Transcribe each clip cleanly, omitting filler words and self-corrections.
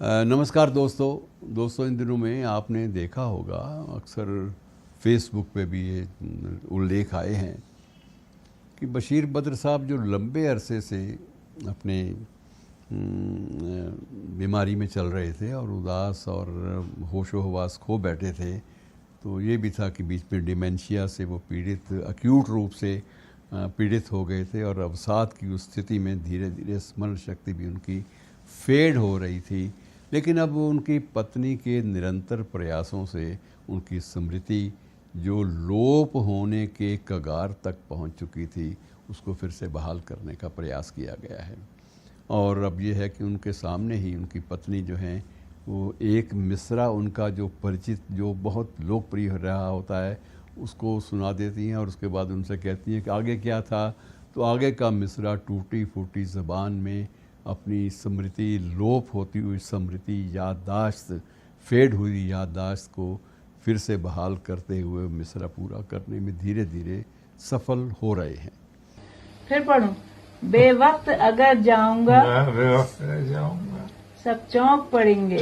नमस्कार दोस्तों इन दिनों में आपने देखा होगा अक्सर फेसबुक पे भी ये उल्लेख आए हैं कि बशीर बद्र साहब जो लंबे अरसे से अपने बीमारी में चल रहे थे और उदास और होशो हवास खो बैठे थे। तो ये भी था कि बीच में डिमेंशिया से वो पीड़ित एक्यूट रूप से पीड़ित हो गए थे और अवसाद की उस स्थिति में धीरे धीरे स्मरण शक्ति भी उनकी फेड हो रही थी। लेकिन अब उनकी पत्नी के निरंतर प्रयासों से उनकी स्मृति जो लोप होने के कगार तक पहुंच चुकी थी उसको फिर से बहाल करने का प्रयास किया गया है। और अब ये है कि उनके सामने ही उनकी पत्नी जो हैं वो एक मिसरा उनका जो परिचित जो बहुत लोकप्रिय रहा होता है उसको सुना देती हैं और उसके बाद उनसे कहती हैं कि आगे क्या था। तो आगे का मिसरा टूटी फूटी ज़बान में अपनी स्मृति लोप होती हुई स्मृति याददाश्त फेड हुई याददाश्त को फिर से बहाल करते हुए मिसरा पूरा करने में धीरे धीरे सफल हो रहे हैं। फिर पढ़ूं। बेवक्त अगर जाऊंगा सब चौंक पड़ेंगे।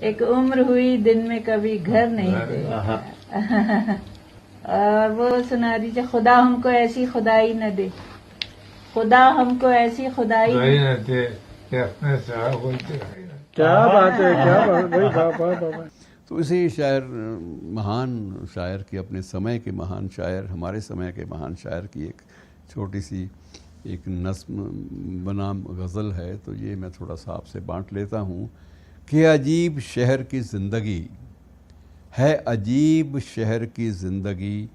एक उम्र हुई दिन में कभी घर नहीं थे। और वो सुना दीजिए, खुदा हमको ऐसी खुदाई न दे, खुदा हमको ऐसी खुदाई न दे। क्या बात है, क्या बात है। तो इसी शायर महान शायर की अपने समय के महान शायर हमारे समय के महान शायर की एक छोटी सी एक नस्म बनाम गज़ल है। तो ये मैं थोड़ा सा आपसे बांट लेता हूँ कि अजीब शहर की ज़िंदगी है, अजीब शहर की ज़िंदगी,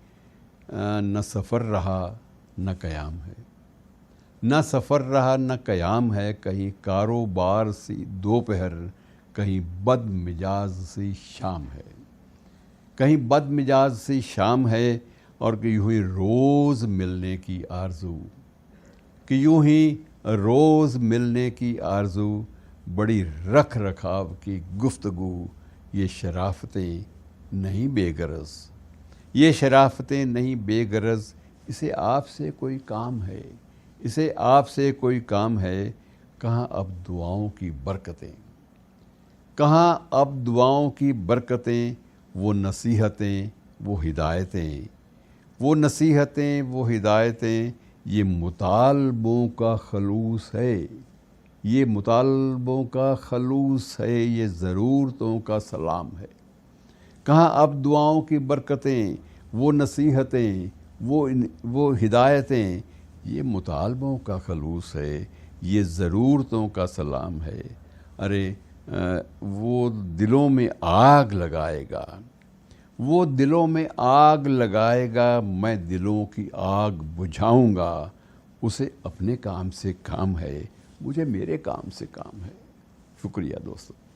न सफ़र रहा न क़याम है, न सफ़र रहा न क़याम है। कहीं कारोबार सी दोपहर, कहीं बद मिजाज सी शाम है, कहीं बद मिजाज सी शाम है। और कि यूँ ही रोज़ मिलने की आरज़ू, कि यूँ ही रोज़ मिलने की आरज़ू, बड़ी रख रखाव की गुफ्तगू। ये शराफतें नहीं बेगरज, ये शराफतें नहीं बेगरज, इसे आपसे कोई काम है, इसे आपसे कोई काम है। कहाँ अब दुआओं की बरकतें, कहाँ अब दुआओं की बरकतें, वो नसीहतें वो हिदायतें, वो नसीहतें वो हिदायतें। ये मुतालबों का खलूस है, ये मुतालबों का खलूस है, ये ज़रूरतों का सलाम है। कहाँ अब दुआओं की बरकतें, वो नसीहतें वो हिदायतें, ये मुतालबों का खलूस है, ये ज़रूरतों का सलाम है। अरे वो दिलों में आग लगाएगा, वो दिलों में आग लगाएगा, मैं दिलों की आग बुझाऊंगा। उसे अपने काम से काम है, मुझे मेरे काम से काम है। शुक्रिया दोस्तों।